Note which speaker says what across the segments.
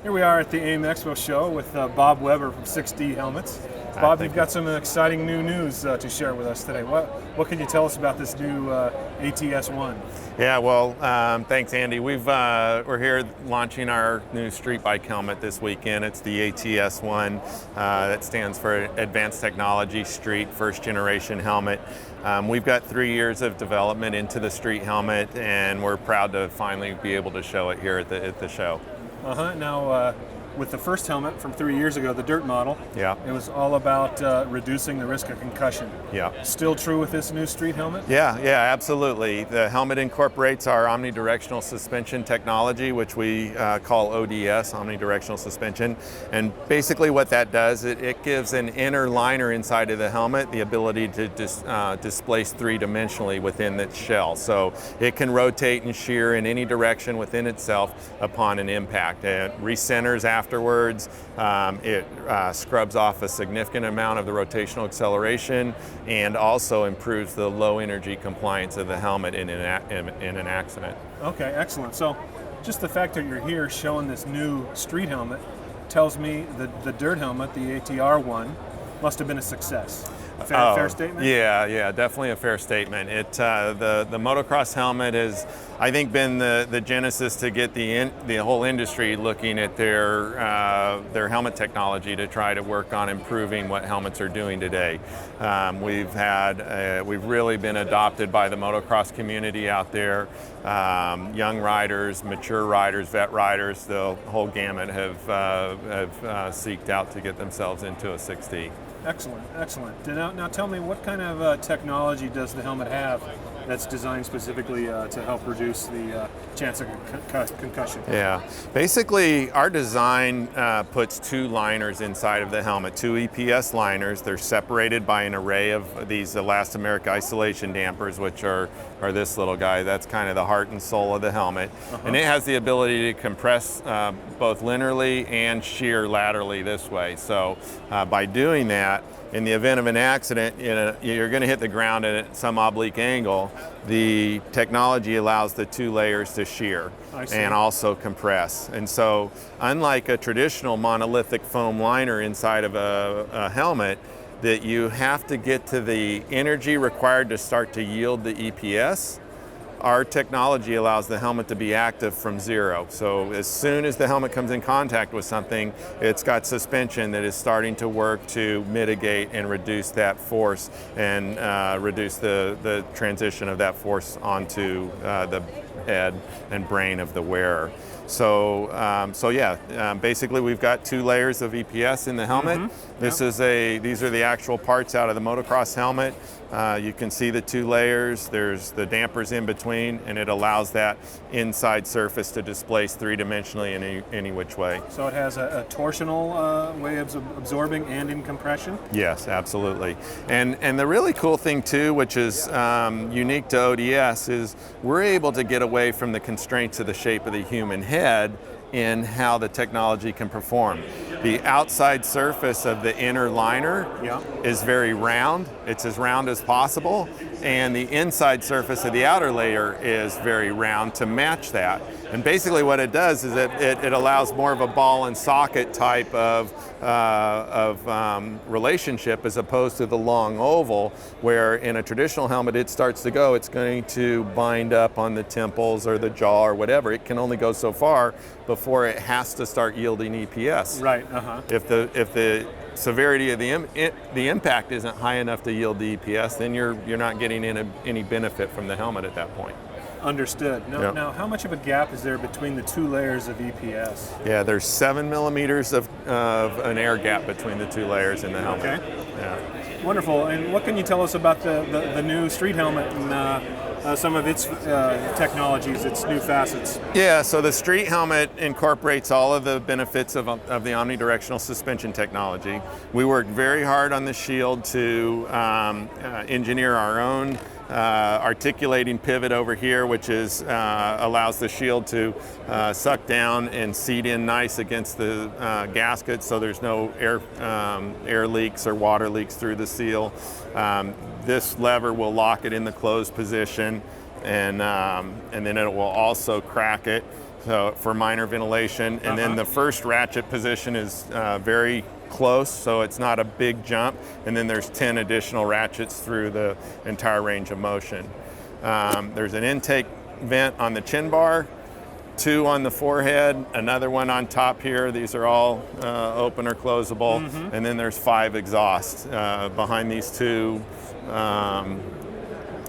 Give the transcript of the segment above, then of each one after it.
Speaker 1: Here we are at the AIMExpo show with Bob Weber from 6D Helmets. Bob, you've got some exciting new news to share with us today. What can you tell us about this new ATS-1?
Speaker 2: Yeah, well, thanks, Andy. We're here launching our new street bike helmet this weekend. It's the ATS-1. That stands for Advanced Technology Street First Generation Helmet. We've got 3 years of development into the street helmet, and we're proud to finally be able to show it here at the show.
Speaker 1: Now, with the first helmet from 3 years ago, the dirt model, it was all about reducing the risk of concussion.
Speaker 2: Yeah.
Speaker 1: Still true with this new street helmet?
Speaker 2: Yeah, absolutely. The helmet incorporates our Omni-Directional Suspension technology, which we call ODS, Omni-Directional Suspension. And basically what that does, it gives an inner liner inside of the helmet the ability to displace three-dimensionally within its shell. So it can rotate and shear in any direction within itself upon an impact. It recenters afterwards. It scrubs off a significant amount of the rotational acceleration and also improves the low energy compliance of the helmet in an accident.
Speaker 1: Okay, excellent. So just the fact that you're here showing this new street helmet tells me that the dirt helmet, the ATR1, must have been a success. Fair statement?
Speaker 2: Yeah, definitely a fair statement. The motocross helmet has, I think, been the genesis to get the whole industry looking at their helmet technology to try to work on improving what helmets are doing today. We've really been adopted by the motocross community out there. Young riders, mature riders, vet riders, the whole gamut have seeked out to get themselves into a 6D.
Speaker 1: Excellent. Now tell me, what kind of technology does the helmet have that's designed specifically to help reduce the chance of concussion?
Speaker 2: Yeah, basically our design puts two liners inside of the helmet, two EPS liners. They're separated by an array of these elastomeric isolation dampers, which are this little guy. That's kind of the heart and soul of the helmet. And it has the ability to compress both linearly and shear laterally this way. So by doing that, in the event of an accident, you're going to hit the ground at some oblique angle. The technology allows the two layers to shear and also compress. And so, unlike a traditional monolithic foam liner inside of a helmet, that you have to get to the energy required to start to yield the EPS, our technology allows the helmet to be active from zero. So as soon as the helmet comes in contact with something, it's got suspension that is starting to work to mitigate and reduce that force and reduce the transition of that force onto the head and brain of the wearer. So basically we've got two layers of EPS in the helmet. These are the actual parts out of the motocross helmet. You can see the two layers. There's the dampers in between, and it allows that inside surface to displace three-dimensionally in any which way.
Speaker 1: So it has a torsional way of absorbing and in compression?
Speaker 2: Yes, absolutely. And the really cool thing too, which is unique to ODS, is we're able to get away from the constraints of the shape of the human head in how the technology can perform. The outside surface of the inner liner is very round. It's as round as possible. And the inside surface of the outer layer is very round to match that. And basically what it does is it allows more of a ball and socket type of relationship as opposed to the long oval, where in a traditional helmet it starts to go, it's going to bind up on the temples or the jaw or whatever. It can only go so far before it has to start yielding EPS.
Speaker 1: Right.
Speaker 2: If the severity of the impact isn't high enough to yield the EPS, then you're not getting any benefit from the helmet at that point.
Speaker 1: Understood. Now, how much of a gap is there between the two layers of EPS?
Speaker 2: Yeah, there's 7 millimeters of an air gap between the two layers in the helmet.
Speaker 1: Okay.
Speaker 2: Yeah.
Speaker 1: Wonderful. And what can you tell us about the new street helmet and some of its technologies, its new facets?
Speaker 2: Yeah, so the street helmet incorporates all of the benefits of the Omnidirectional Suspension technology. We worked very hard on the shield to engineer our own articulating pivot over here, which allows the shield to suck down and seat in nice against the gasket, so there's no air leaks or water leaks through the seal. This lever will lock it in the closed position, and then it will also crack it so for minor ventilation. And then the first ratchet position is very close, so it's not a big jump. And then there's 10 additional ratchets through the entire range of motion. There's an intake vent on the chin bar, 2 on the forehead, another one on top here. These are all open or closable. And then there's 5 exhausts behind these 2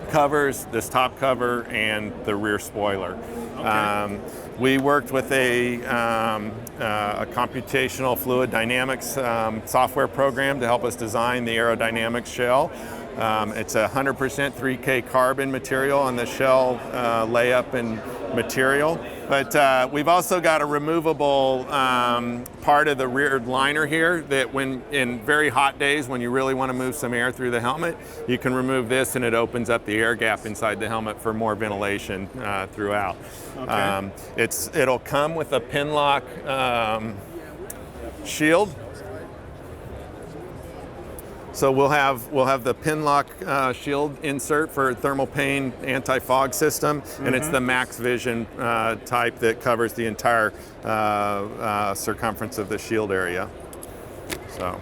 Speaker 2: covers, this top cover and the rear spoiler. Okay. We worked with a computational fluid dynamics software program to help us design the aerodynamics shell. It's a 100% 3K carbon material on the shell layup and material. But we've also got a removable part of the rear liner here that when in very hot days when you really want to move some air through the helmet, you can remove this and it opens up the air gap inside the helmet for more ventilation throughout. Okay. It'll come with a pin lock shield. So we'll have the pin lock shield insert for thermal pain anti-fog system, and it's the Max Vision type that covers the entire circumference of the shield area. So.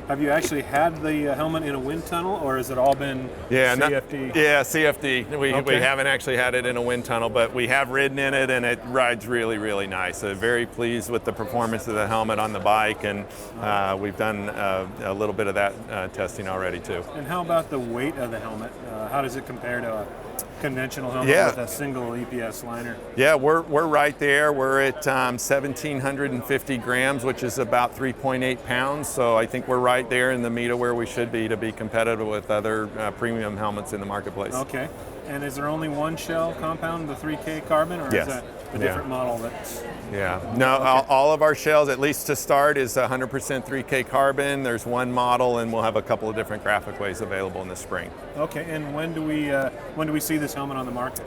Speaker 1: Have you actually had the helmet in a wind tunnel, or has it all been CFD?
Speaker 2: CFD. We haven't actually had it in a wind tunnel, but we have ridden in it, and it rides really, really nice. So very pleased with the performance of the helmet on the bike, and we've done a little bit of that testing already too.
Speaker 1: And how about the weight of the helmet? How does it compare to a conventional helmet with a single EPS liner?
Speaker 2: Yeah, we're right there. We're at 1,750 grams, which is about 3.8 pounds. So I think we're right there in the meat of where we should be to be competitive with other premium helmets in the marketplace.
Speaker 1: Okay. And is there only one shell compound, the 3K carbon, or is that a different model that's...
Speaker 2: No, all of our shells, at least to start, is 100% 3K carbon. There's one model, and we'll have a couple of different graphic ways available in the spring.
Speaker 1: Okay, and when do we see this helmet on the market?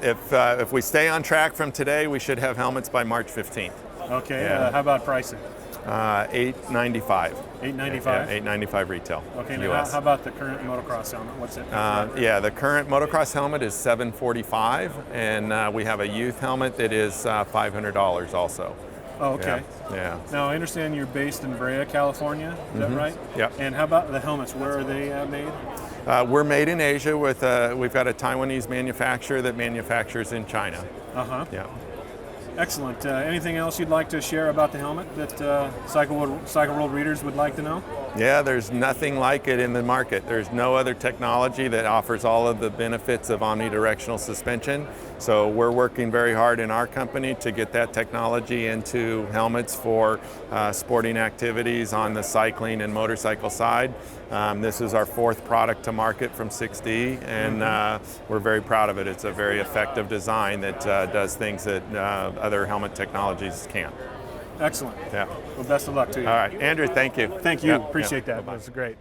Speaker 2: If we stay on track from today, we should have helmets by March 15th.
Speaker 1: Okay, how about pricing?
Speaker 2: $895.
Speaker 1: $895?
Speaker 2: Yeah, $895 retail.
Speaker 1: Okay, now how about the current motocross helmet? What's it?
Speaker 2: The current motocross helmet is $745, and we have a youth helmet that is $500 also.
Speaker 1: Oh, okay.
Speaker 2: Yeah.
Speaker 1: Now I understand you're based in Brea, California. Is that right?
Speaker 2: Yeah.
Speaker 1: And how about the helmets? Where are they made?
Speaker 2: We're made in Asia. We've got a Taiwanese manufacturer that manufactures in China. Yeah.
Speaker 1: Excellent. Anything else you'd like to share about the helmet that Cycle World readers would like to know? Yeah,
Speaker 2: there's nothing like it in the market. There's no other technology that offers all of the benefits of omnidirectional suspension. So we're working very hard in our company to get that technology into helmets for sporting activities on the cycling and motorcycle side. This is our 4th product to market from 6D, and we're very proud of it. It's a very effective design that does things that other helmet technologies can't.
Speaker 1: Excellent.
Speaker 2: Yeah.
Speaker 1: Well, best of luck to you.
Speaker 2: All right, Andrew, thank you.
Speaker 1: Thank you. Appreciate that. That was great.